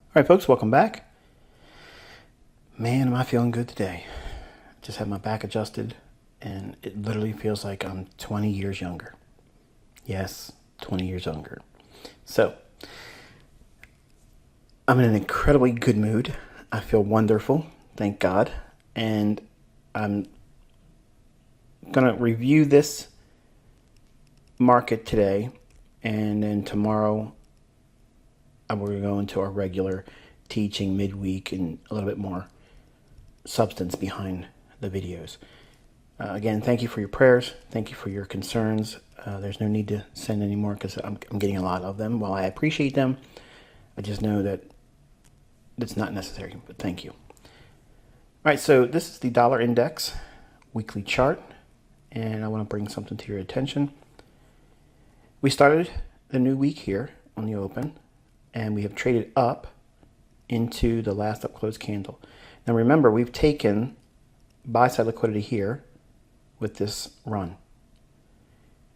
All right, folks, welcome back. Man, am I feeling good today. I just had my back adjusted, and it literally feels like I'm 20 years younger. Yes, 20 years younger. So, I'm in an incredibly good mood. I feel wonderful, thank God. And I'm going to review this market today, and then tomorrow we're going to go into our regular teaching midweek and a little bit more substance behind the videos. Again, thank you for your prayers. Thank you for your concerns. There's no need to send any more because I'm getting a lot of them. While I appreciate them, I just know that it's not necessary, but thank you. All right, so this is the dollar index weekly chart, and I want to bring something to your attention. We started the new week here on the open, and we have traded up into the last up close candle. Now remember, we've taken buy side liquidity here with this run.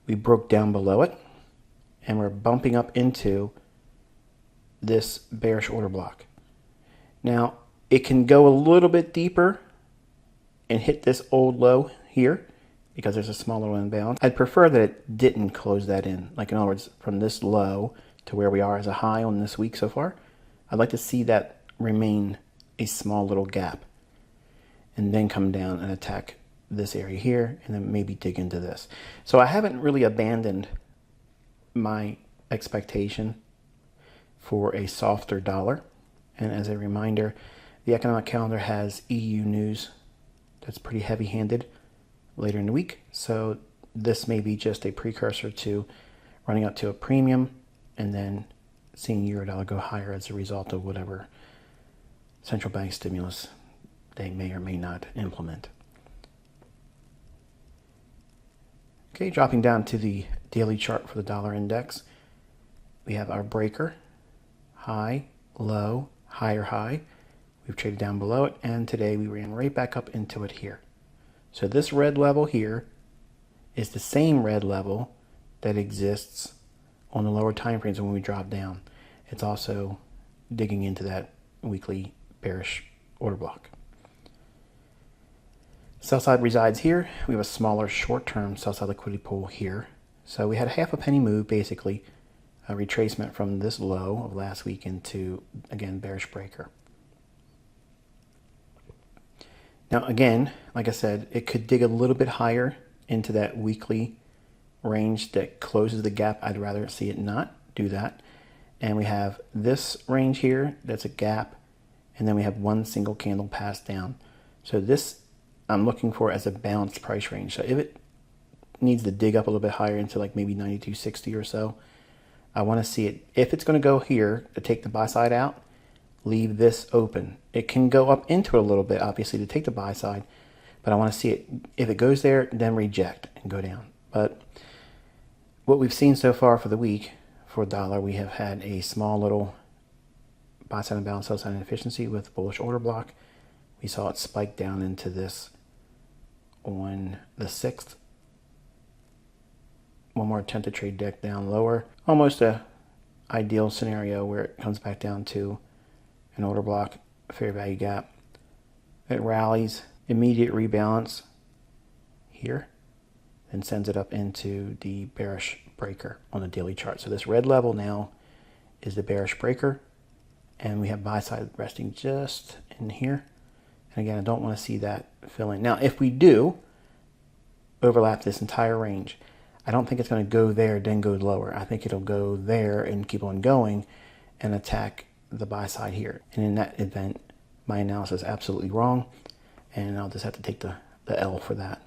We broke down below it, and we're bumping up into this bearish order block. Now, it can go a little bit deeper and hit this old low here because there's a small little imbalance. I'd prefer that it didn't close that in. Like, in other words, from this low to where we are as a high on this week so far, I'd like to see that remain a small little gap and then come down and attack this area here and then maybe dig into this. So I haven't really abandoned my expectation for a softer dollar. And as a reminder, the economic calendar has EU news that's pretty heavy-handed later in the week. So this may be just a precursor to running up to a premium and then seeing euro dollar go higher as a result of whatever central bank stimulus they may or may not implement. Okay, dropping down to the daily chart for the dollar index, we have our breaker, high, low, higher high. We've traded down below it, and today we ran right back up into it here. So this red level here is the same red level that exists on the lower time frames when we drop down. It's also digging into that weekly bearish order block. Sell side resides here. We have a smaller short-term sell side liquidity pool here. So we had a half a penny move, basically a retracement from this low of last week into, again, bearish breaker. Now again, like I said, it could dig a little bit higher into that weekly range that closes the gap. I'd rather see it not do that. And we have this range here that's a gap, and then we have one single candle pass down. So this I'm looking for as a balanced price range. So if it needs to dig up a little bit higher into like maybe 92.60 or so, I want to see it. If it's going to go here to take the buy side out, leave this open. It can go up into it a little bit, obviously, to take the buy side, but I want to see it. If it goes there, then reject and go down. But what we've seen so far for the week for dollar, we have had a small little buy side imbalance, sell side inefficiency with bullish order block. We saw it spike down into this on the 6th. One more attempt to trade deck down lower. Almost a ideal scenario where it comes back down to an order block, fair value gap. It rallies, immediate rebalance here, and sends it up into the bearish breaker on the daily chart. So this red level now is the bearish breaker, and we have buy side resting just in here. And again, I don't want to see that fill in. Now, if we do overlap this entire range, I don't think it's going to go there, then go lower. I think it'll go there and keep on going and attack the buy side here. And in that event, my analysis is absolutely wrong, and I'll just have to take the L for that.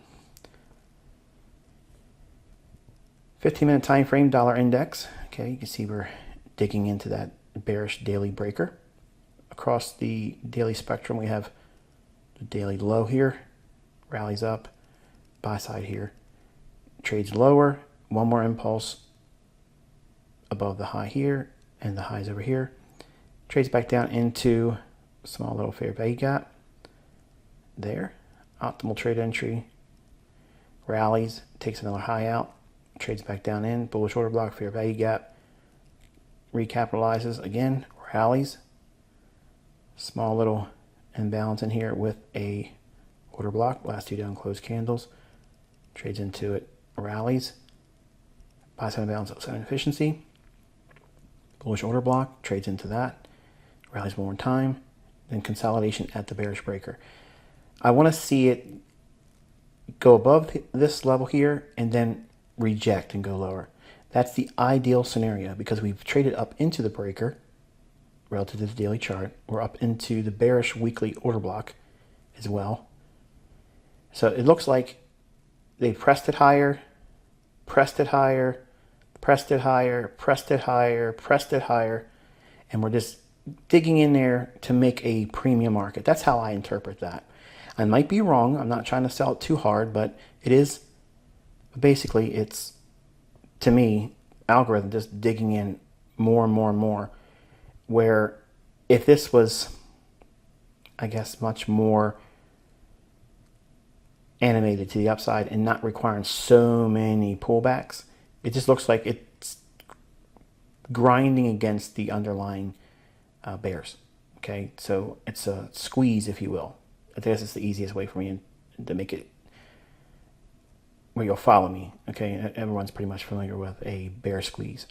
15-minute time frame dollar index. Okay, you can see we're digging into that bearish daily breaker. Across the daily spectrum, we have the daily low here, rallies up, buy side here, trades lower, one more impulse above the high here, and the highs over here, trades back down into a small little fair value gap there, optimal trade entry, rallies, takes another high out, trades back down in, bullish order block, fair value gap, recapitalizes again, rallies, Small little imbalance in here with a order block. Last two down closed candles. Trades into it, rallies. Buy side imbalance, upside inefficiency. Bullish order block, trades into that. Rallies one more time. Then consolidation at the bearish breaker. I want to see it go above this level here and then reject and go lower. That's the ideal scenario because we've traded up into the breaker relative to the daily chart. We're up into the bearish weekly order block as well. So it looks like they pressed it higher, pressed it higher, pressed it higher, pressed it higher, pressed it higher, and we're just digging in there to make a premium market. That's how I interpret that. I might be wrong. I'm not trying to sell it too hard, but it is basically, it's, to me, algorithm just digging in more and more and more, where if this was, I guess, much more animated to the upside and not requiring so many pullbacks, it just looks like it's grinding against the underlying bears. Okay, so it's a squeeze, if you will. I guess it's the easiest way for me to make it where you'll follow me. Okay, everyone's pretty much familiar with a bear squeeze.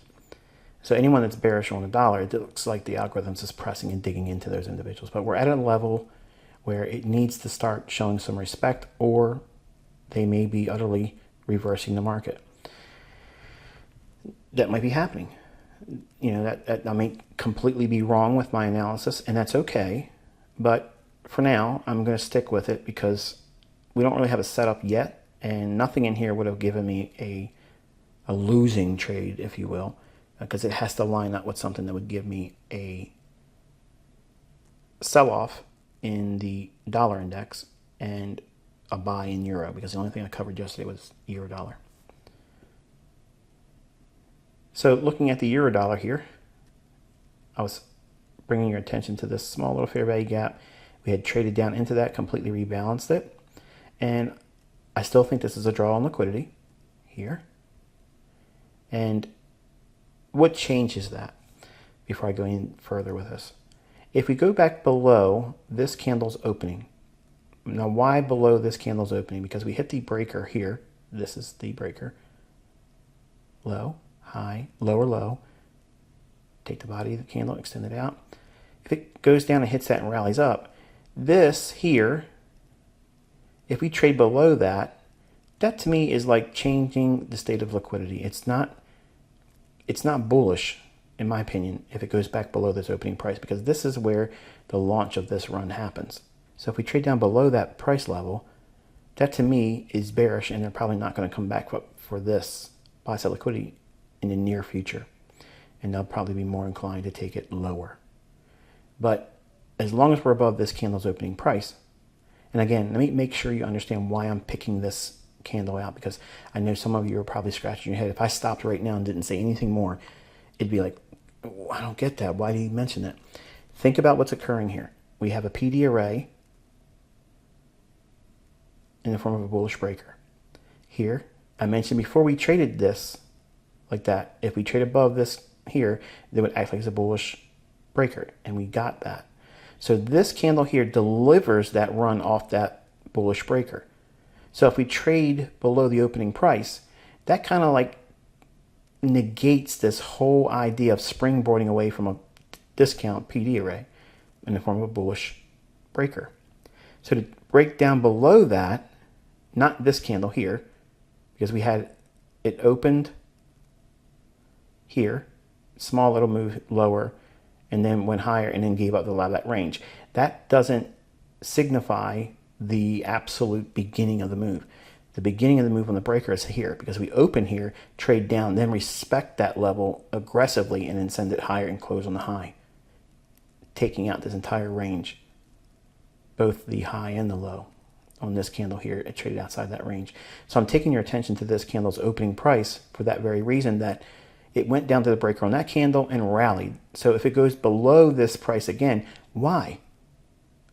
So anyone that's bearish on the dollar, it looks like the algorithm's just pressing and digging into those individuals. But we're at a level where it needs to start showing some respect, or they may be utterly reversing the market. That might be happening. You know, that I may completely be wrong with my analysis, and that's okay. But for now, I'm going to stick with it because we don't really have a setup yet, and nothing in here would have given me a losing trade, if you will, because it has to line up with something that would give me a sell-off in the dollar index and a buy in euro, because the only thing I covered yesterday was euro dollar. So looking at the euro dollar here, I was bringing your attention to this small little fair value gap. We had traded down into that, completely rebalanced it. And I still think this is a draw on liquidity here. And what changes that before I go any further with this? If we go back below this candle's opening, now why below this candle's opening? Because we hit the breaker here. This is the breaker. Low, high, lower low. Take the body of the candle, extend it out. If it goes down and hits that and rallies up, this here, if we trade below that, that to me is like changing the state of liquidity. It's not bullish, in my opinion, if it goes back below this opening price, because this is where the launch of this run happens. So if we trade down below that price level, that to me is bearish, and they're probably not going to come back for this buy side liquidity in the near future. And they'll probably be more inclined to take it lower. But as long as we're above this candle's opening price, and again, let me make sure you understand why I'm picking this candle out, because I know some of you are probably scratching your head. If I stopped right now and didn't say anything more, it'd be like, oh, I don't get that. Why did he mention that? Think about what's occurring here. We have a PD array in the form of a bullish breaker. Here, I mentioned before we traded this like that, if we trade above this here, they would act like it's a bullish breaker, and we got that. So this candle here delivers that run off that bullish breaker. So if we trade below the opening price, that kind of like negates this whole idea of springboarding away from a discount PD array in the form of a bullish breaker. So to break down below that, not this candle here, because we had it opened here, small little move lower, and then went higher and then gave up a lot of that range. That doesn't signify the absolute beginning of the move. The beginning of the move on the breaker is here, because we open here, trade down, then respect that level aggressively, and then send it higher and close on the high, taking out this entire range, both the high and the low. On this candle here, it traded outside that range. So I'm taking your attention to this candle's opening price for that very reason, that it went down to the breaker on that candle and rallied. So if it goes below this price again, why?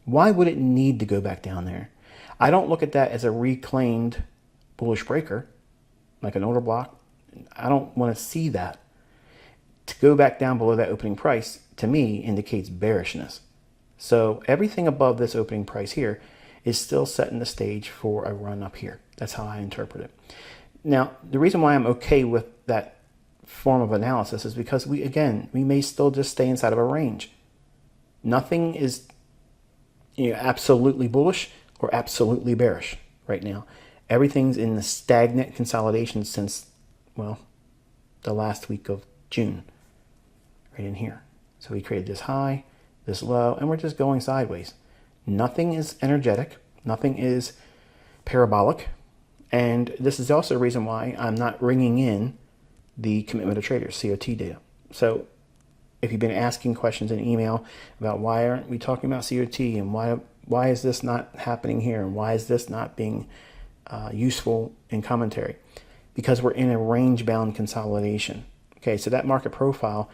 Why would it need to go back down there? I don't look at that as a reclaimed bullish breaker, like an order block. I don't want to see that. To go back down below that opening price, to me, indicates bearishness. So everything above this opening price here is still setting the stage for a run up here. That's how I interpret it. Now, the reason why I'm okay with that form of analysis is because we may still just stay inside of a range. Nothing is absolutely bullish or absolutely bearish right now. Everything's in the stagnant consolidation since, well, the last week of June, right in here. So we created this high, this low, and we're just going sideways. Nothing is energetic. Nothing is parabolic. And this is also a reason why I'm not ringing in the commitment of traders, COT data. So if you've been asking questions in email about why aren't we talking about COT and why is this not happening here and why is this not being useful in commentary, because we're in a range-bound consolidation. Okay, so that market profile,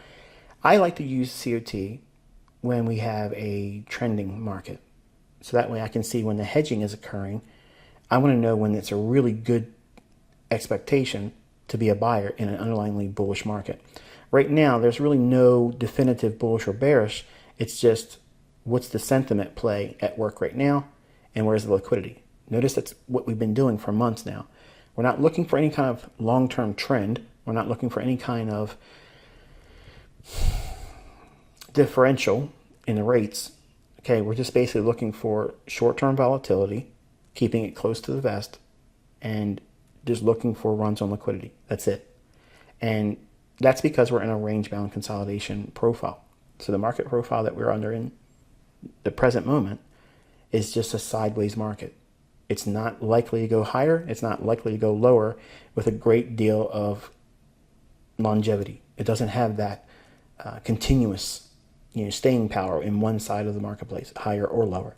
I like to use COT when we have a trending market. So that way I can see when the hedging is occurring. I want to know when it's a really good expectation to be a buyer in an underlyingly bullish market. Right now, there's really no definitive bullish or bearish. It's just what's the sentiment play at work right now and where's the liquidity. Notice that's what we've been doing for months now. We're not looking for any kind of long-term trend. We're not looking for any kind of differential in the rates. Okay, we're just basically looking for short-term volatility, keeping it close to the vest, and just looking for runs on liquidity. That's it. And that's because we're in a range-bound consolidation profile. So the market profile that we're under in the present moment is just a sideways market. It's not likely to go higher. It's not likely to go lower with a great deal of longevity. It doesn't have that continuous staying power in one side of the marketplace, higher or lower.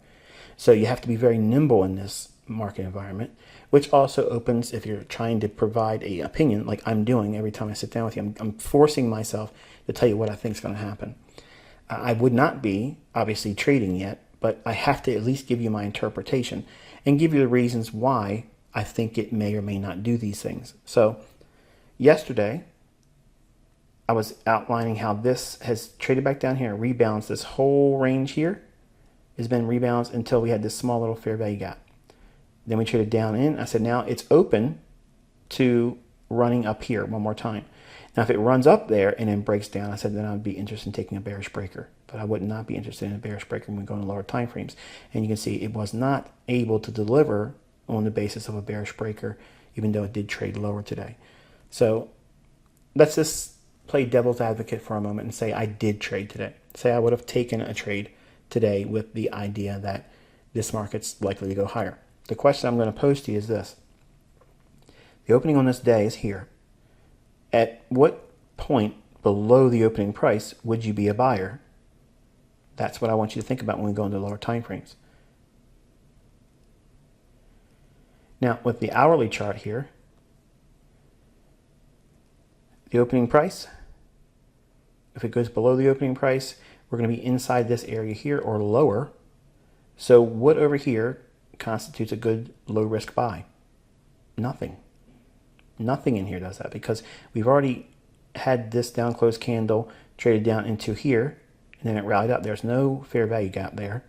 So you have to be very nimble in this market environment, which also opens, if you're trying to provide an opinion like I'm doing every time I sit down with you, I'm forcing myself to tell you what I think is going to happen. I would not be obviously trading yet, but I have to at least give you my interpretation and give you the reasons why I think it may or may not do these things. So yesterday, I was outlining how this has traded back down here, rebalanced. This whole range here has been rebalanced until we had this small little fair value gap. Then we traded down in. I said, now it's open to running up here one more time. Now, if it runs up there and then breaks down, I said then I would be interested in taking a bearish breaker. But I would not be interested in a bearish breaker when we go into lower time frames. And you can see it was not able to deliver on the basis of a bearish breaker, even though it did trade lower today. So let's just play devil's advocate for a moment and say I did trade today. Say I would have taken a trade today with the idea that this market's likely to go higher. The question I'm going to pose to you is this. The opening on this day is here. At what point below the opening price would you be a buyer? That's what I want you to think about when we go into lower time frames. Now, with the hourly chart here, the opening price, if it goes below the opening price, we're going to be inside this area here or lower. So what over here constitutes a good low risk buy? Nothing. Nothing in here does that because we've already had this down close candle traded down into here and then it rallied up. There's no fair value gap there.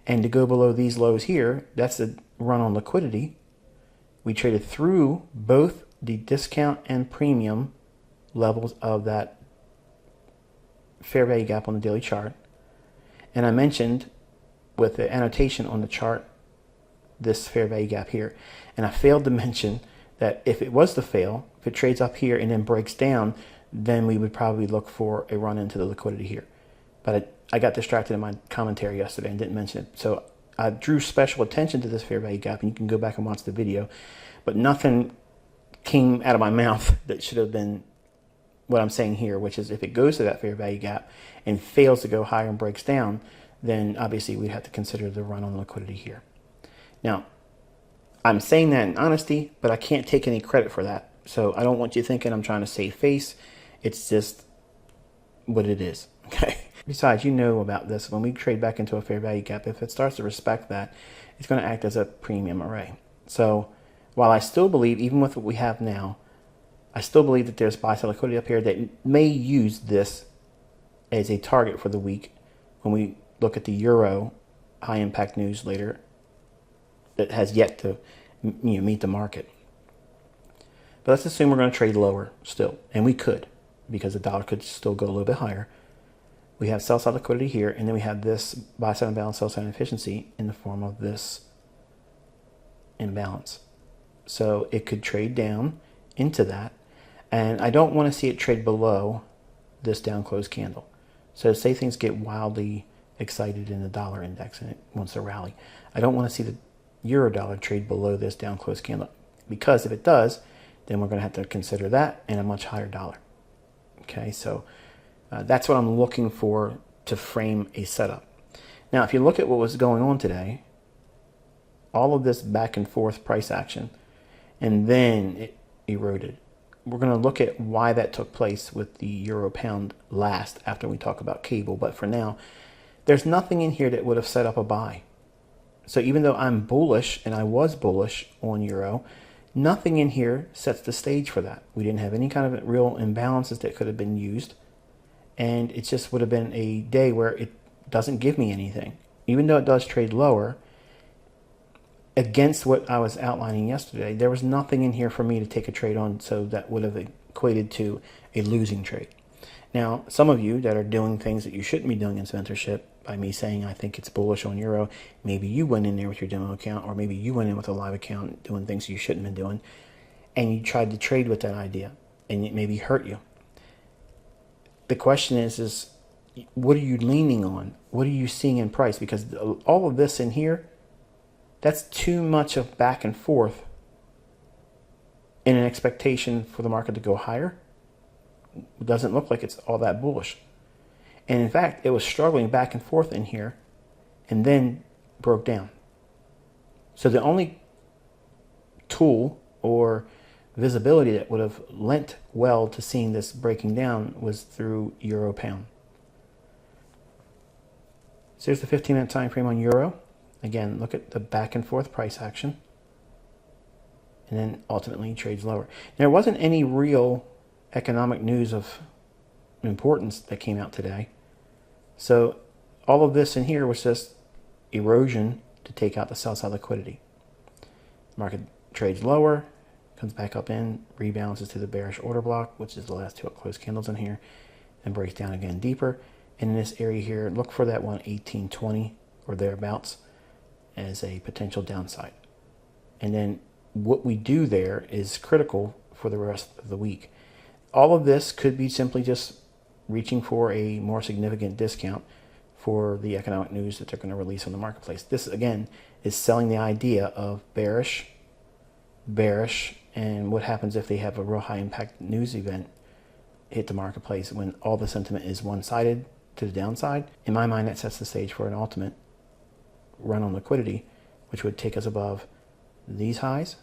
And to go below these lows here, that's the run on liquidity. We traded through both the discount and premium levels of that fair value gap on the daily chart. And I mentioned with the annotation on the chart this fair value gap here. And I failed to mention that if it was to fail, if it trades up here and then breaks down, then we would probably look for a run into the liquidity here. But I got distracted in my commentary yesterday and didn't mention it. So I drew special attention to this fair value gap, and you can go back and watch the video. But nothing came out of my mouth that should have been what I'm saying here, which is if it goes to that fair value gap and fails to go higher and breaks down, then obviously we'd have to consider the run on liquidity here. Now, I'm saying that in honesty, but I can't take any credit for that. So I don't want you thinking I'm trying to save face. It's just what it is, okay? Besides, you know about this. When we trade back into a fair value gap, if it starts to respect that, it's going to act as a premium array. So while I still believe, even with what we have now, I still believe that there's buy-side liquidity up here that may use this as a target for the week when we look at the euro high impact news later that has yet to meet the market. But let's assume we're going to trade lower still, and we could, because the dollar could still go a little bit higher. We have sell side liquidity here, and then we have this buy side imbalance, sell side inefficiency in the form of this imbalance. So it could trade down into that, and I don't want to see it trade below this down close candle. So say things get wildly excited in the dollar index and it wants to rally, I don't want to see the euro dollar trade below this down close candle, because if it does, then we're going to have to consider that and a much higher dollar. Okay, so that's what I'm looking for to frame a setup. Now, if you look at what was going on today, all of this back and forth price action, and then it eroded. We're going to look at why that took place with the euro pound last after we talk about cable. But for now, there's nothing in here that would have set up a buy. So even though I'm bullish, and I was bullish on euro, nothing in here sets the stage for that. We didn't have any kind of real imbalances that could have been used. And it just would have been a day where it doesn't give me anything. Even though it does trade lower, against what I was outlining yesterday, there was nothing in here for me to take a trade on, so that would have equated to a losing trade. Now, some of you that are doing things that you shouldn't be doing as mentorship, by me saying I think it's bullish on euro, maybe you went in there with your demo account, or maybe you went in with a live account doing things you shouldn't have been doing, and you tried to trade with that idea, and it maybe hurt you. The question is what are you leaning on? What are you seeing in price? Because all of this in here, that's too much of back and forth in an expectation for the market to go higher. It doesn't look like it's all that bullish. And in fact, it was struggling back and forth in here and then broke down. So the only tool or visibility that would have lent well to seeing this breaking down was through euro pound. So here's the 15-minute time frame on euro. Again, look at the back and forth price action. And then ultimately trades lower. There wasn't any real economic news of importance that came out today. So all of this in here was just erosion to take out the sell side liquidity. Market trades lower, comes back up in, rebalances to the bearish order block, which is the last two up close candles in here, and breaks down again deeper. And in this area here, look for that 118.20 or thereabouts as a potential downside. And then what we do there is critical for the rest of the week. All of this could be simply just reaching for a more significant discount for the economic news that they're going to release on the marketplace. This, again, is selling the idea of bearish, and what happens if they have a real high impact news event hit the marketplace when all the sentiment is one-sided to the downside. In my mind, that sets the stage for an ultimate run on liquidity, which would take us above these highs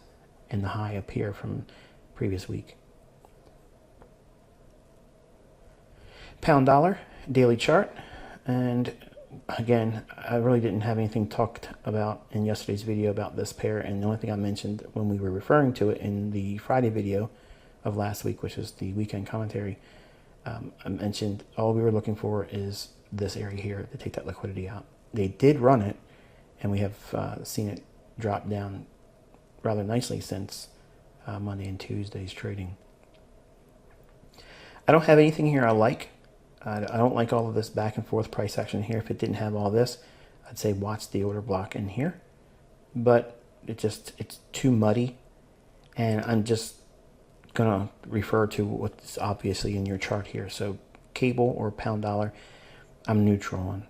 and the high up here from previous week. Pound dollar daily chart, and again, I really didn't have anything talked about in yesterday's video about this pair, and the only thing I mentioned when we were referring to it in the Friday video of last week, which was the weekend commentary, I mentioned all we were looking for is this area here to take that liquidity out. They did run it, and we have seen it drop down rather nicely since Monday and Tuesday's trading. I don't have anything here I like. I don't like all of this back and forth price action here. If it didn't have all this, I'd say watch the order block in here. But it's too muddy, and I'm just going to refer to what's obviously in your chart here. So cable or pound dollar, I'm neutral on.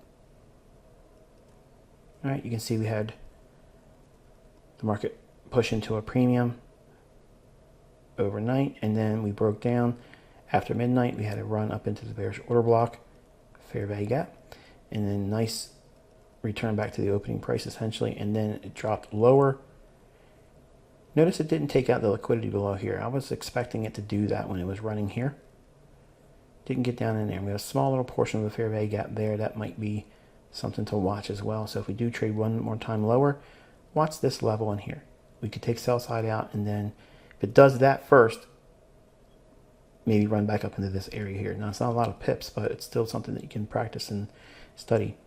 All right, you can see we had the market push into a premium overnight, and then we broke down. After midnight, we had a run up into the bearish order block, fair value gap, and then nice return back to the opening price essentially, and then it dropped lower. Notice it didn't take out the liquidity below here. I was expecting it to do that when it was running here. Didn't get down in there. We have a small little portion of the fair value gap there. That might be something to watch as well. So if we do trade one more time lower, watch this level in here. We could take sell side out, and then if it does that first, maybe run back up into this area here. Now, it's not a lot of pips, but it's still something that you can practice and study.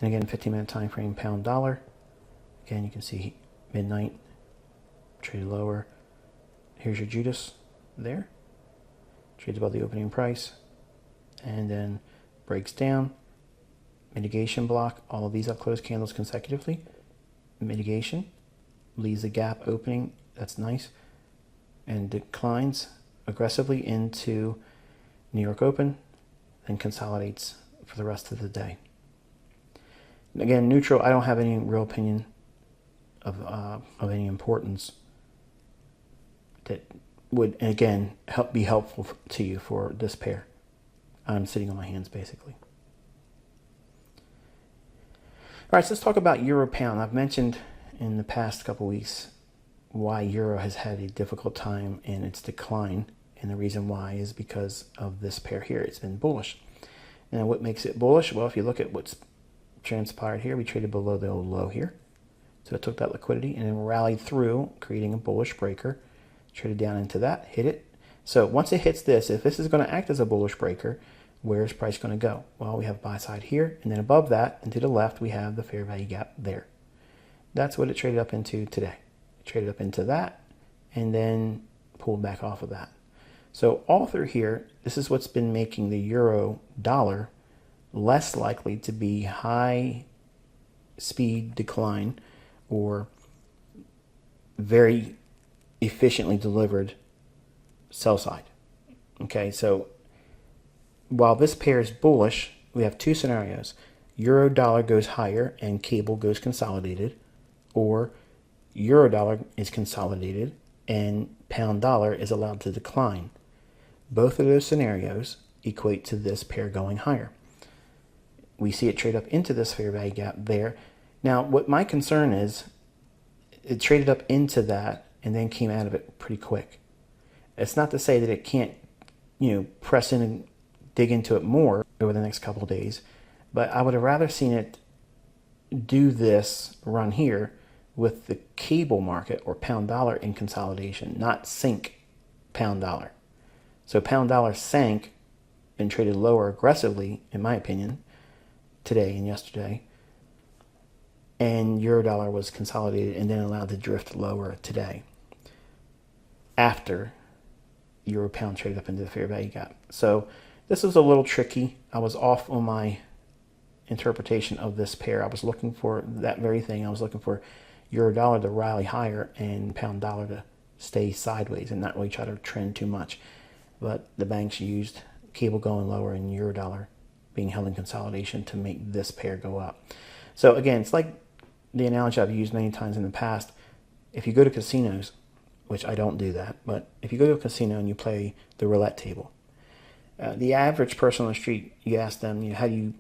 And again, 15-minute time frame, pound dollar. Again, you can see midnight, traded lower. Here's your Judas there. Trades above the opening price. And then breaks down. Mitigation block. All of these have closed candles consecutively. Mitigation. Leaves a gap opening. That's nice. And declines aggressively into New York Open. Then consolidates for the rest of the day. Again, neutral, I don't have any real opinion of any importance that would, again, be helpful to you for this pair. I'm sitting on my hands, basically. All right, so let's talk about Euro Pound. I've mentioned in the past couple weeks why Euro has had a difficult time in its decline, and the reason why is because of this pair here. It's been bullish. And what makes it bullish? Well, if you look at what's transpired here, we traded below the old low here. So it took that liquidity and then rallied through, creating a bullish breaker. Traded down into that, hit it. So once it hits this, if this is going to act as a bullish breaker, where's price going to go? Well, we have buy side here, and then above that and to the left, we have the fair value gap there. That's what it traded up into today. It traded up into that and then pulled back off of that. So all through here, this is what's been making the euro dollar less likely to be high speed decline or very efficiently delivered sell side. Okay, so while this pair is bullish, we have two scenarios. Euro dollar goes higher and cable goes consolidated, or euro dollar is consolidated and pound dollar is allowed to decline. Both of those scenarios equate to this pair going higher. We see it trade up into this fair value gap there. Now, what my concern is, it traded up into that and then came out of it pretty quick. It's not to say that it can't, press in and dig into it more over the next couple of days, but I would have rather seen it do this run here with the cable market or pound dollar in consolidation, not sink pound dollar. So pound dollar sank and traded lower aggressively, in my opinion, today and yesterday. And euro dollar was consolidated and then allowed to drift lower today after euro pound traded up into the fair value gap. So this was a little tricky. I was off on my interpretation of this pair. I was looking for that very thing. I was looking for euro dollar to rally higher and pound dollar to stay sideways and not really try to trend too much. But the banks used cable going lower and euro dollar being held in consolidation to make this pair go up. So again, it's like the analogy I've used many times in the past. If you go to casinos, which I don't do that, but if you go to a casino and you play the roulette table, the average person on the street, you ask them, how do you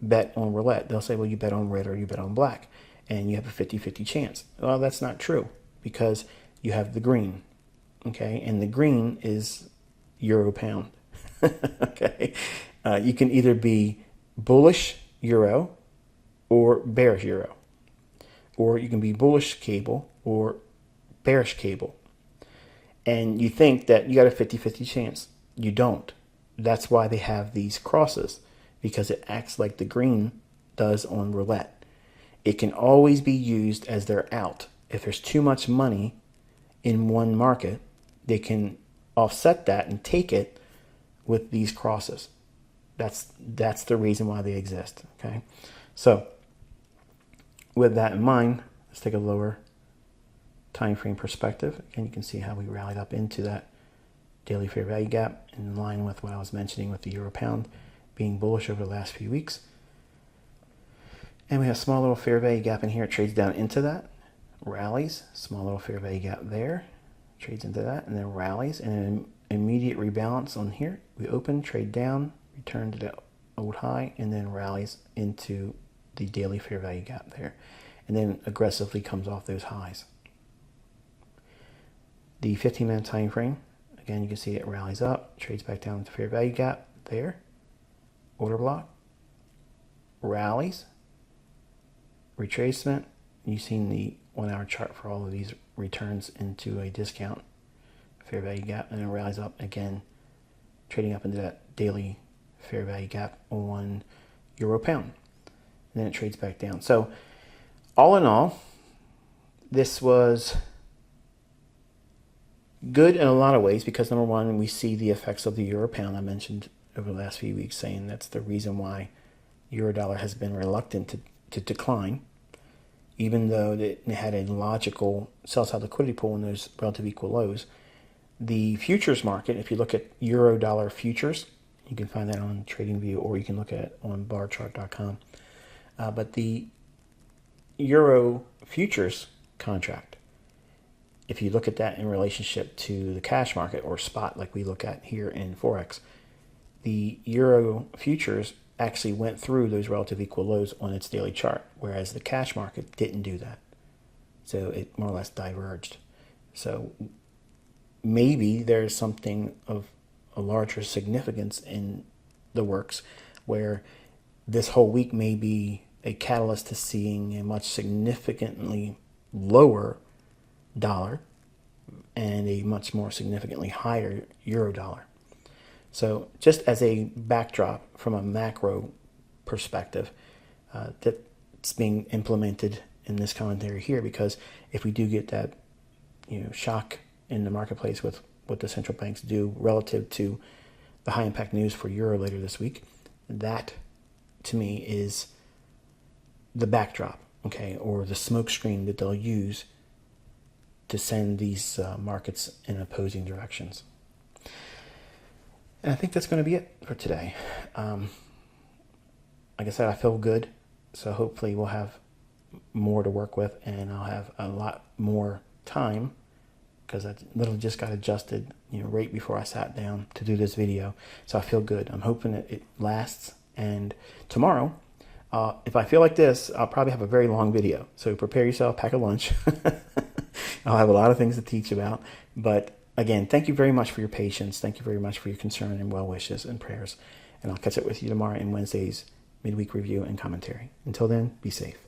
bet on roulette? They'll say, well, you bet on red or you bet on black, and you have a 50-50 chance. Well, that's not true, because you have the green, okay? And the green is euro pound, okay? You can either be bullish euro or bearish euro, or you can be bullish cable or bearish cable. And you think that you got a 50-50 chance. You don't. That's why they have these crosses, because it acts like the green does on roulette. It can always be used as their out. If there's too much money in one market, they can offset that and take it with these crosses. That's the reason why they exist. Okay, so with that in mind, let's take a lower time frame perspective. Again, you can see how we rallied up into that daily fair value gap in line with what I was mentioning with the euro pound being bullish over the last few weeks. And we have a small little fair value gap in here. It trades down into that, rallies, small little fair value gap there, trades into that, and then rallies, and an immediate rebalance on here. We open, trade down, return to the old high, and then rallies into the daily fair value gap there, and then aggressively comes off those highs. The 15-minute time frame, again, you can see it rallies up, trades back down to fair value gap there, order block, rallies, retracement. You've seen the 1 hour chart for all of these returns into a discount fair value gap, and then rallies up again, trading up into that daily fair value gap on euro pound. and then it trades back down. So all in all, this was good in a lot of ways because, number one, we see the effects of the euro pound. I mentioned over the last few weeks saying that's the reason why euro dollar has been reluctant to decline, even though it had a logical sell-side liquidity pool in those relative equal lows. The futures market, if you look at euro dollar futures, you can find that on TradingView, or you can look at it on barchart.com. But the euro futures contract, if you look at that in relationship to the cash market or spot like we look at here in Forex, the euro futures actually went through those relative equal lows on its daily chart, whereas the cash market didn't do that. So it more or less diverged. So maybe there's something of a larger significance in the works where this whole week may be a catalyst to seeing a much significantly lower dollar and a much more significantly higher euro dollar. So just as a backdrop from a macro perspective, that's being implemented in this commentary here, because if we do get that shock in the marketplace with what the central banks do relative to the high impact news for euro later this week, that to me is the backdrop, okay, or the smoke screen that they'll use to send these markets in opposing directions. And I think that's going to be it for today. Like I said, I feel good, so hopefully we'll have more to work with, and I'll have a lot more time, because I literally just got adjusted, right before I sat down to do this video. So I feel good. I'm hoping it lasts. And tomorrow, if I feel like this, I'll probably have a very long video. So prepare yourself, pack a lunch. I'll have a lot of things to teach about. But again, thank you very much for your patience. Thank you very much for your concern and well wishes and prayers. And I'll catch up with you tomorrow in Wednesday's midweek review and commentary. Until then, be safe.